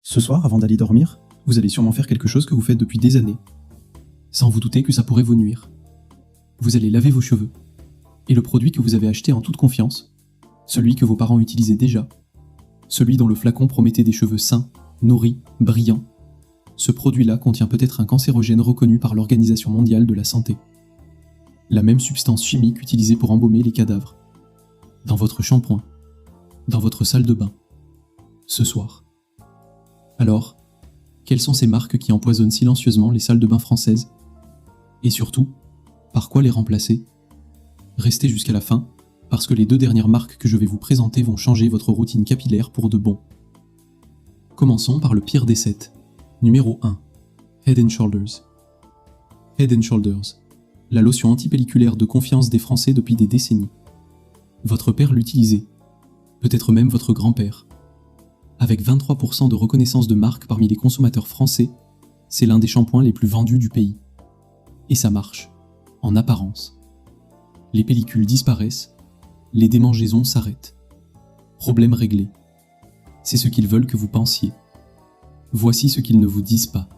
Ce soir, avant d'aller dormir, vous allez sûrement faire quelque chose que vous faites depuis des années, sans vous douter que ça pourrait vous nuire. Vous allez laver vos cheveux. Et le produit que vous avez acheté en toute confiance, celui que vos parents utilisaient déjà, celui dont le flacon promettait des cheveux sains, nourris, brillants, ce produit-là contient peut-être un cancérogène reconnu par l'Organisation mondiale de la santé. La même substance chimique utilisée pour embaumer les cadavres. Dans votre shampoing. Dans votre salle de bain. Ce soir. Alors, quelles sont ces marques qui empoisonnent silencieusement les salles de bain françaises? Et surtout, par quoi les remplacer? Restez jusqu'à la fin, parce que les 2 dernières marques que je vais vous présenter vont changer votre routine capillaire pour de bon. Commençons par le pire des 7. Numéro 1. Head & Shoulders. Head & Shoulders, la lotion antipelliculaire de confiance des Français depuis des décennies. Votre père l'utilisait, peut-être même votre grand-père. Avec 23% de reconnaissance de marque parmi les consommateurs français, c'est l'un des shampoings les plus vendus du pays. Et ça marche, en apparence. Les pellicules disparaissent, les démangeaisons s'arrêtent. Problème réglé. C'est ce qu'ils veulent que vous pensiez. Voici ce qu'ils ne vous disent pas.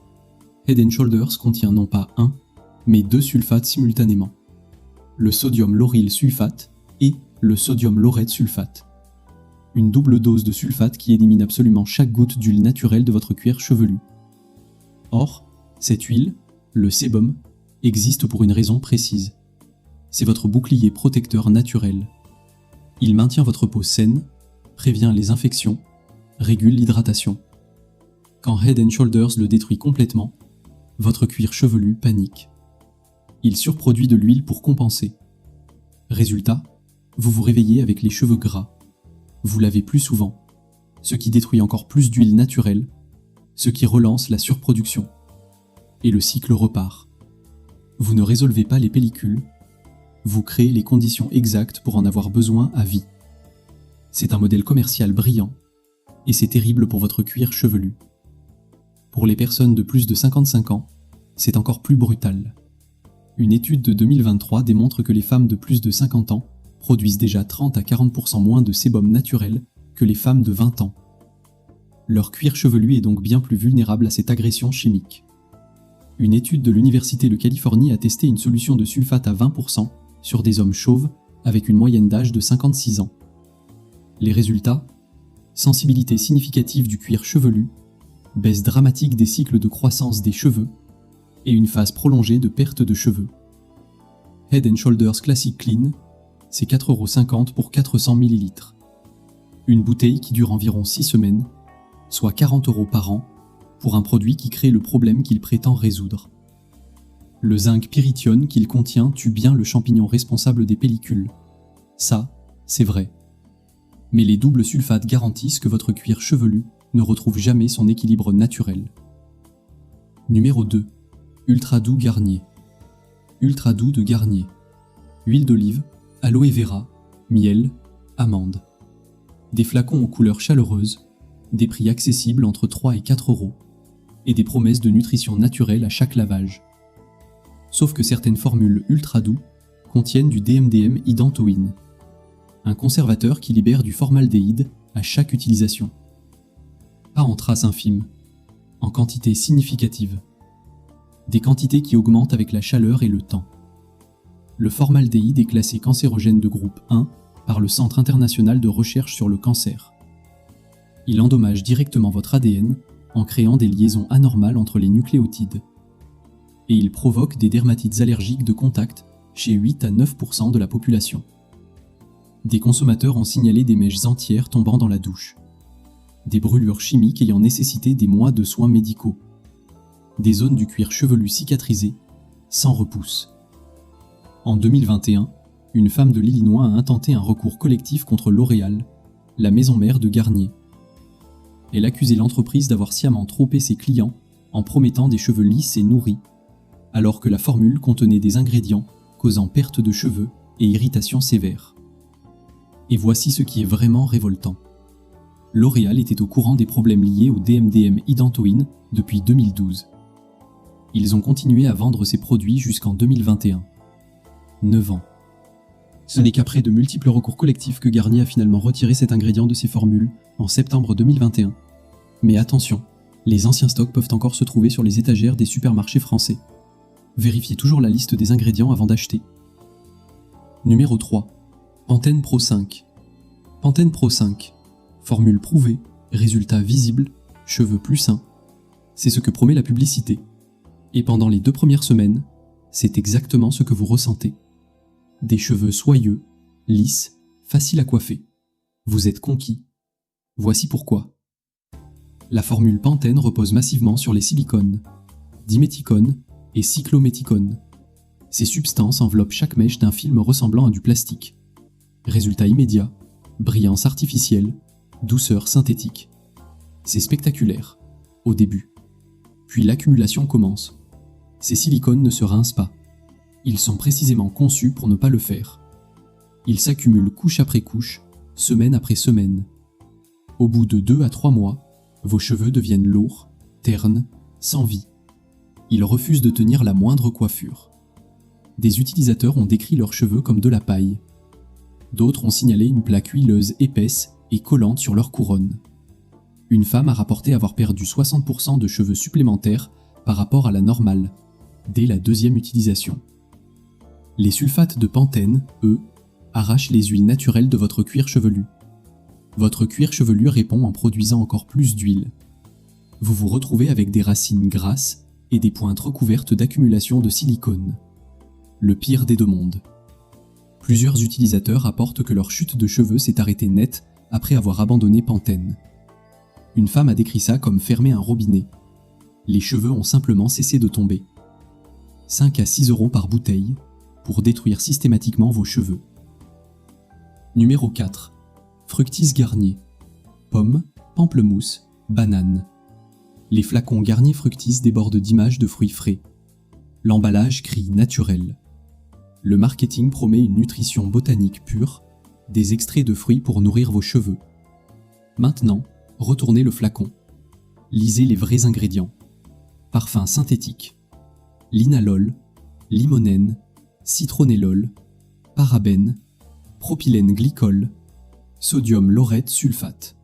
Head & Shoulders contient non pas un, mais 2 sulfates simultanément. Le sodium lauryl sulfate et le sodium laureth sulfate. Une double dose de sulfate qui élimine absolument chaque goutte d'huile naturelle de votre cuir chevelu. Or, cette huile, le sébum, existe pour une raison précise. C'est votre bouclier protecteur naturel. Il maintient votre peau saine, prévient les infections, régule l'hydratation. Quand Head & Shoulders le détruit complètement, votre cuir chevelu panique. Il surproduit de l'huile pour compenser. Résultat, vous vous réveillez avec les cheveux gras. Vous lavez plus souvent, ce qui détruit encore plus d'huile naturelle, ce qui relance la surproduction. Et le cycle repart. Vous ne résolvez pas les pellicules, vous créez les conditions exactes pour en avoir besoin à vie. C'est un modèle commercial brillant, et c'est terrible pour votre cuir chevelu. Pour les personnes de plus de 55 ans, c'est encore plus brutal. Une étude de 2023 démontre que les femmes de plus de 50 ans produisent déjà 30 à 40% moins de sébum naturel que les femmes de 20 ans. Leur cuir chevelu est donc bien plus vulnérable à cette agression chimique. Une étude de l'Université de Californie a testé une solution de sulfate à 20% sur des hommes chauves avec une moyenne d'âge de 56 ans. Les résultats? Sensibilité significative du cuir chevelu, baisse dramatique des cycles de croissance des cheveux et une phase prolongée de perte de cheveux. Head & Shoulders Classic Clean, c'est 4,50 € pour 400 ml. Une bouteille qui dure environ 6 semaines, soit 40 € par an, pour un produit qui crée le problème qu'il prétend résoudre. Le zinc pyrithione qu'il contient tue bien le champignon responsable des pellicules. Ça, c'est vrai. Mais les doubles sulfates garantissent que votre cuir chevelu ne retrouve jamais son équilibre naturel. Numéro 2. Ultra Doux Garnier. Ultra Doux de Garnier. Huile d'olive, aloe vera, miel, amande. Des flacons aux couleurs chaleureuses, des prix accessibles entre 3 et 4 € et des promesses de nutrition naturelle à chaque lavage. Sauf que certaines formules ultra doux contiennent du DMDM idantoïne, un conservateur qui libère du formaldéhyde à chaque utilisation. Pas en traces infimes, en quantité significative. Des quantités qui augmentent avec la chaleur et le temps. Le formaldéhyde est classé cancérogène de groupe 1 par le Centre international de recherche sur le cancer. Il endommage directement votre ADN en créant des liaisons anormales entre les nucléotides. Et il provoque des dermatites allergiques de contact chez 8 à 9% de la population. Des consommateurs ont signalé des mèches entières tombant dans la douche. Des brûlures chimiques ayant nécessité des mois de soins médicaux. Des zones du cuir chevelu cicatrisées, sans repousse. En 2021, une femme de l'Illinois a intenté un recours collectif contre L'Oréal, la maison mère de Garnier. Elle accusait l'entreprise d'avoir sciemment trompé ses clients en promettant des cheveux lisses et nourris, alors que la formule contenait des ingrédients causant perte de cheveux et irritation sévère. Et voici ce qui est vraiment révoltant. L'Oréal était au courant des problèmes liés au DMDM idantoïne depuis 2012. Ils ont continué à vendre ces produits jusqu'en 2021. 9 ans. Ce n'est qu'après de multiples recours collectifs que Garnier a finalement retiré cet ingrédient de ses formules en septembre 2021. Mais attention, Les anciens stocks peuvent encore se trouver sur les étagères des supermarchés français. Vérifiez toujours la liste des ingrédients avant d'acheter. Numéro 3. Pantene Pro 5. Pantene Pro 5. Formule prouvée, résultat visible, cheveux plus sains. C'est ce que promet la publicité. Et pendant les 2 premières semaines, c'est exactement ce que vous ressentez. Des cheveux soyeux, lisses, faciles à coiffer. Vous êtes conquis. Voici pourquoi. La formule Pantene repose massivement sur les silicones, diméthicone et cyclométhicone. Ces substances enveloppent chaque mèche d'un film ressemblant à du plastique. Résultat immédiat, brillance artificielle, douceur synthétique. C'est spectaculaire, au début. Puis l'accumulation commence. Ces silicones ne se rincent pas. Ils sont précisément conçus pour ne pas le faire. Ils s'accumulent couche après couche, semaine après semaine. Au bout de 2 à 3 mois, vos cheveux deviennent lourds, ternes, sans vie. Ils refusent de tenir la moindre coiffure. Des utilisateurs ont décrit leurs cheveux comme de la paille. D'autres ont signalé une plaque huileuse épaisse et collante sur leur couronne. Une femme a rapporté avoir perdu 60% de cheveux supplémentaires par rapport à la normale, dès la 2e utilisation. Les sulfates de Pantene, eux, arrachent les huiles naturelles de votre cuir chevelu. Votre cuir chevelu répond en produisant encore plus d'huile. Vous vous retrouvez avec des racines grasses et des pointes recouvertes d'accumulation de silicone. Le pire des 2 mondes. Plusieurs utilisateurs rapportent que leur chute de cheveux s'est arrêtée net après avoir abandonné Pantene. Une femme a décrit ça comme fermer un robinet. Les cheveux ont simplement cessé de tomber. 5 à 6 € par bouteille pour détruire systématiquement vos cheveux. Numéro 4. Fructis Garnier. Pommes, pamplemousse, banane. Les flacons Garnier Fructis débordent d'images de fruits frais. L'emballage crie naturel. Le marketing promet une nutrition botanique pure, des extraits de fruits pour nourrir vos cheveux. Maintenant, retournez le flacon. Lisez les vrais ingrédients. Parfum synthétique. Linalol, limonène, citronellol, parabène, propylène glycol, sodium laureth sulfate.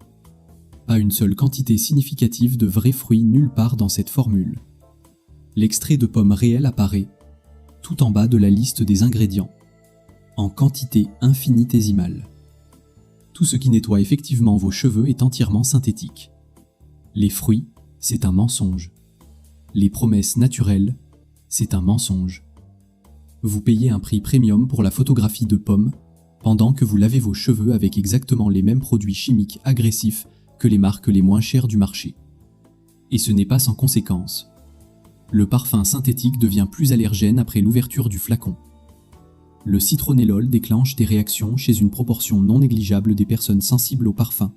Pas une seule quantité significative de vrais fruits nulle part dans cette formule. L'extrait de pomme réel apparaît, tout en bas de la liste des ingrédients, en quantité infinitésimale. Tout ce qui nettoie effectivement vos cheveux est entièrement synthétique. Les fruits, c'est un mensonge. Les promesses naturelles, c'est un mensonge. Vous payez un prix premium pour la photographie de pommes, pendant que vous lavez vos cheveux avec exactement les mêmes produits chimiques agressifs que les marques les moins chères du marché. Et ce n'est pas sans conséquence. Le parfum synthétique devient plus allergène après l'ouverture du flacon. Le citronellol déclenche des réactions chez une proportion non négligeable des personnes sensibles au parfum.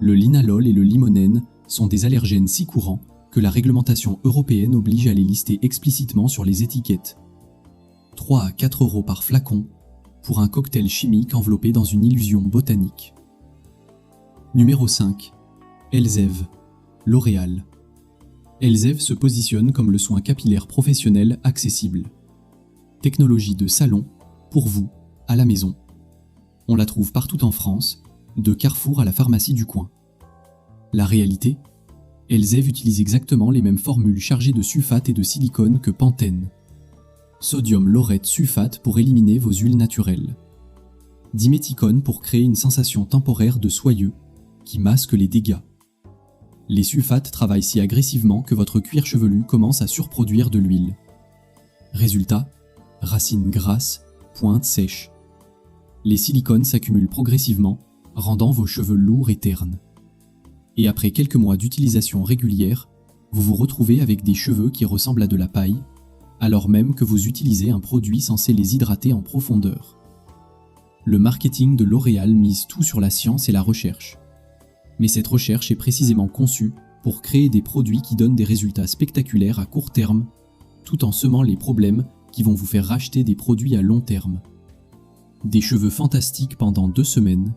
Le linalol et le limonène sont des allergènes si courants que la réglementation européenne oblige à les lister explicitement sur les étiquettes. 3 à 4 € par flacon pour un cocktail chimique enveloppé dans une illusion botanique. Numéro 5. Elsev, L'Oréal. Elsev se positionne comme le soin capillaire professionnel accessible. Technologie de salon, pour vous, à la maison. On la trouve partout en France, de Carrefour à la pharmacie du coin. La réalité, Elsev utilise exactement les mêmes formules chargées de sulfate et de silicone que Pantene. Sodium laureth sulfate pour éliminer vos huiles naturelles. Diméthicone pour créer une sensation temporaire de soyeux qui masque les dégâts. Les sulfates travaillent si agressivement que votre cuir chevelu commence à surproduire de l'huile. Résultat, racines grasses, pointes sèches. Les silicones s'accumulent progressivement, rendant vos cheveux lourds et ternes. Et après quelques mois d'utilisation régulière, vous vous retrouvez avec des cheveux qui ressemblent à de la paille, alors même que vous utilisez un produit censé les hydrater en profondeur. Le marketing de L'Oréal mise tout sur la science et la recherche. Mais cette recherche est précisément conçue pour créer des produits qui donnent des résultats spectaculaires à court terme, tout en semant les problèmes qui vont vous faire racheter des produits à long terme. Des cheveux fantastiques pendant 2 semaines,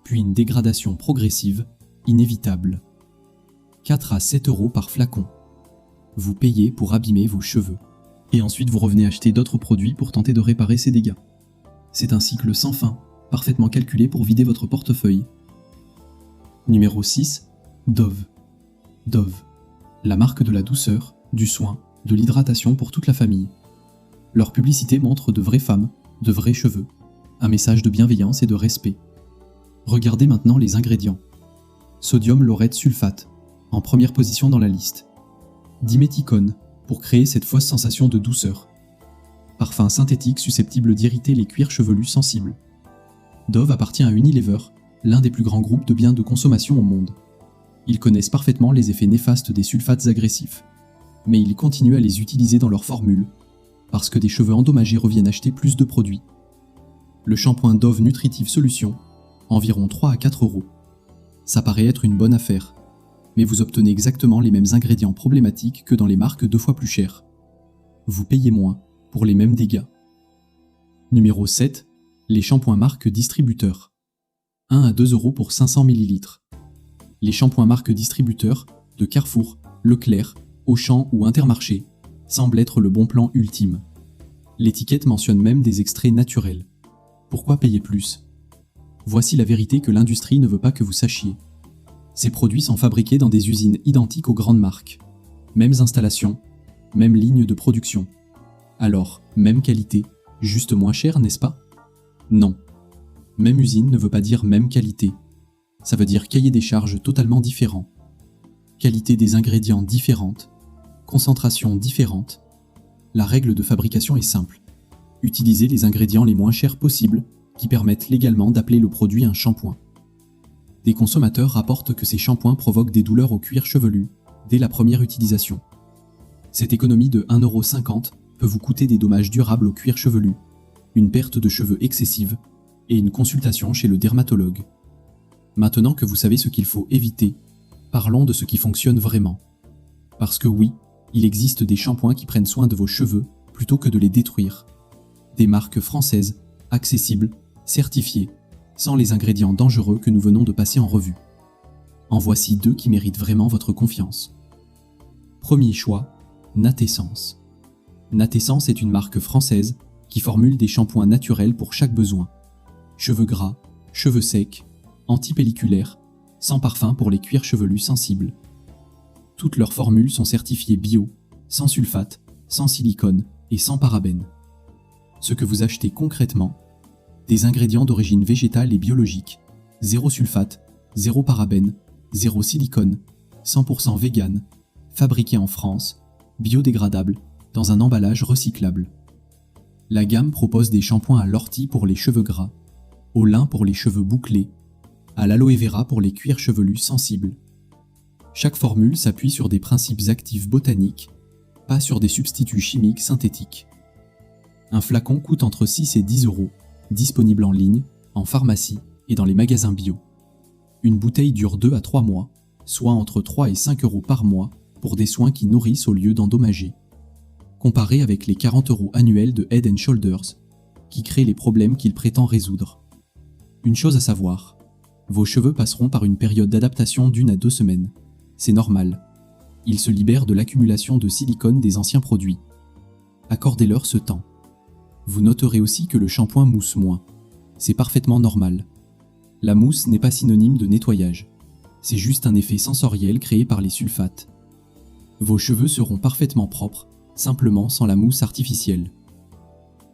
puis une dégradation progressive, inévitable. 4 à 7 € par flacon. Vous payez pour abîmer vos cheveux. Et ensuite vous revenez acheter d'autres produits pour tenter de réparer ces dégâts. C'est un cycle sans fin, parfaitement calculé pour vider votre portefeuille. Numéro 6. Dove. Dove, la marque de la douceur, du soin, de l'hydratation pour toute la famille. Leur publicité montre de vraies femmes, de vrais cheveux, un message de bienveillance et de respect. Regardez maintenant les ingrédients. Sodium laureth sulfate, en première position dans la liste. Diméthicone, pour créer cette fausse sensation de douceur. Parfum synthétique susceptible d'irriter les cuirs chevelus sensibles. Dove appartient à Unilever, l'un des plus grands groupes de biens de consommation au monde. Ils connaissent parfaitement les effets néfastes des sulfates agressifs, mais ils continuent à les utiliser dans leurs formules, parce que des cheveux endommagés reviennent acheter plus de produits. Le shampoing Dove Nutritive Solution, environ 3 à 4 €. Ça paraît être une bonne affaire, mais vous obtenez exactement les mêmes ingrédients problématiques que dans les marques 2 fois plus chères. Vous payez moins pour les mêmes dégâts. Numéro 7. Les shampoings marque distributeur. 1 à 2 € pour 500 ml. Les shampoings marque distributeur de Carrefour, Leclerc, Auchan ou Intermarché semblent être le bon plan ultime. L'étiquette mentionne même des extraits naturels. Pourquoi payer plus ? Voici la vérité que l'industrie ne veut pas que vous sachiez. Ces produits sont fabriqués dans des usines identiques aux grandes marques. Mêmes installations, même ligne de production. Alors, même qualité, juste moins cher, n'est-ce pas ? Non. Même usine ne veut pas dire même qualité. Ça veut dire cahier des charges totalement différent. Qualité des ingrédients différente, concentration différente. La règle de fabrication est simple. Utilisez les ingrédients les moins chers possibles qui permettent légalement d'appeler le produit un shampoing. Des consommateurs rapportent que ces shampoings provoquent des douleurs au cuir chevelu dès la première utilisation. Cette économie de 1,50 € peut vous coûter des dommages durables au cuir chevelu, une perte de cheveux excessive et une consultation chez le dermatologue. Maintenant que vous savez ce qu'il faut éviter, parlons de ce qui fonctionne vraiment. Parce que oui, il existe des shampoings qui prennent soin de vos cheveux plutôt que de les détruire. Des marques françaises, accessibles, certifiées, sans les ingrédients dangereux que nous venons de passer en revue. En voici 2 qui méritent vraiment votre confiance. Premier choix, Natessence. Natessence est une marque française qui formule des shampoings naturels pour chaque besoin. Cheveux gras, cheveux secs, antipelliculaires, sans parfum pour les cuirs chevelus sensibles. Toutes leurs formules sont certifiées bio, sans sulfate, sans silicone et sans parabènes. Ce que vous achetez concrètement, des ingrédients d'origine végétale et biologique, 0 sulfate, 0 parabène, 0 silicone, 100% vegan, fabriqués en France, biodégradables, dans un emballage recyclable. La gamme propose des shampoings à l'ortie pour les cheveux gras, au lin pour les cheveux bouclés, à l'aloe vera pour les cuirs chevelus sensibles. Chaque formule s'appuie sur des principes actifs botaniques, pas sur des substituts chimiques synthétiques. Un flacon coûte entre 6 et 10 €, disponible en ligne, en pharmacie et dans les magasins bio. Une bouteille dure 2 à 3 mois, soit entre 3 et 5 € par mois pour des soins qui nourrissent au lieu d'endommager. Comparé avec les 40 € annuels de Head & Shoulders, qui créent les problèmes qu'il prétend résoudre. Une chose à savoir, vos cheveux passeront par une période d'adaptation d'1 à 2 semaines. C'est normal. Ils se libèrent de l'accumulation de silicone des anciens produits. Accordez-leur ce temps. Vous noterez aussi que le shampoing mousse moins. C'est parfaitement normal. La mousse n'est pas synonyme de nettoyage. C'est juste un effet sensoriel créé par les sulfates. Vos cheveux seront parfaitement propres, simplement sans la mousse artificielle.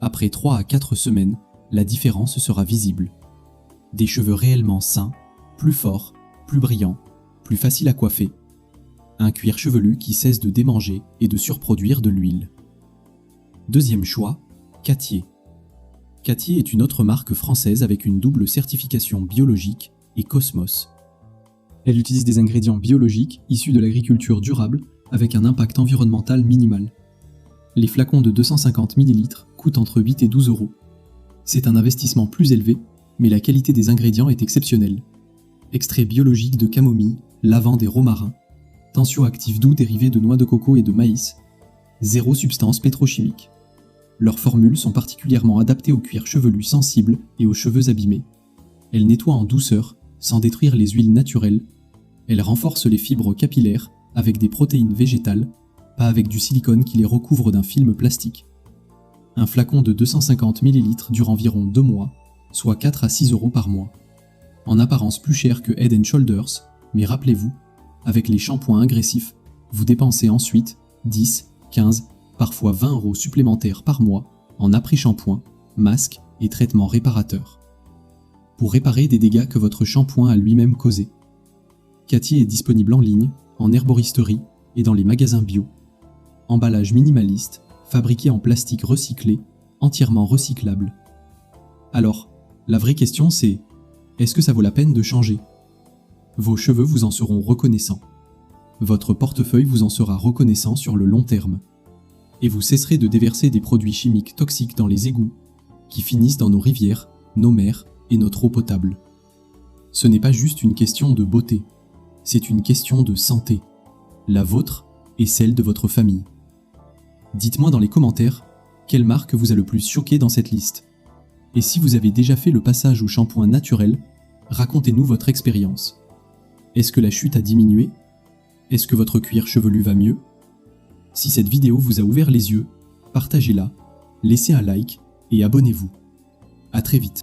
Après 3 à 4 semaines, la différence sera visible. Des cheveux réellement sains, plus forts, plus brillants, plus faciles à coiffer. Un cuir chevelu qui cesse de démanger et de surproduire de l'huile. Deuxième choix, Cattier. Cattier est une autre marque française avec une double certification biologique et Cosmos. Elle utilise des ingrédients biologiques issus de l'agriculture durable avec un impact environnemental minimal. Les flacons de 250 ml coûtent entre 8 et 12 €. C'est un investissement plus élevé, mais la qualité des ingrédients est exceptionnelle. Extraits biologiques de camomille, lavande et romarin, tensioactifs doux dérivés de noix de coco et de maïs, 0 substance pétrochimique. Leurs formules sont particulièrement adaptées aux cuirs chevelus sensibles et aux cheveux abîmés. Elles nettoient en douceur, sans détruire les huiles naturelles. Elles renforcent les fibres capillaires avec des protéines végétales, pas avec du silicone qui les recouvre d'un film plastique. Un flacon de 250 ml dure environ 2 mois, soit 4 à 6 € par mois. En apparence plus cher que Head & Shoulders, mais rappelez-vous, avec les shampoings agressifs, vous dépensez ensuite 10, 15, parfois 20 € supplémentaires par mois en après-shampoing, masques et traitements réparateurs. Pour réparer des dégâts que votre shampoing a lui-même causés. Cathy est disponible en ligne, en herboristerie et dans les magasins bio. Emballage minimaliste, fabriqué en plastique recyclé, entièrement recyclable. Alors, la vraie question c'est, est-ce que ça vaut la peine de changer ? Vos cheveux vous en seront reconnaissants. Votre portefeuille vous en sera reconnaissant sur le long terme. Et vous cesserez de déverser des produits chimiques toxiques dans les égouts, qui finissent dans nos rivières, nos mers et notre eau potable. Ce n'est pas juste une question de beauté, c'est une question de santé, la vôtre et celle de votre famille. Dites-moi dans les commentaires, quelle marque vous a le plus choqué dans cette liste ? Et si vous avez déjà fait le passage au shampoing naturel, racontez-nous votre expérience. Est-ce que la chute a diminué ? Est-ce que votre cuir chevelu va mieux ? Si cette vidéo vous a ouvert les yeux, partagez-la, laissez un like et abonnez-vous. À très vite.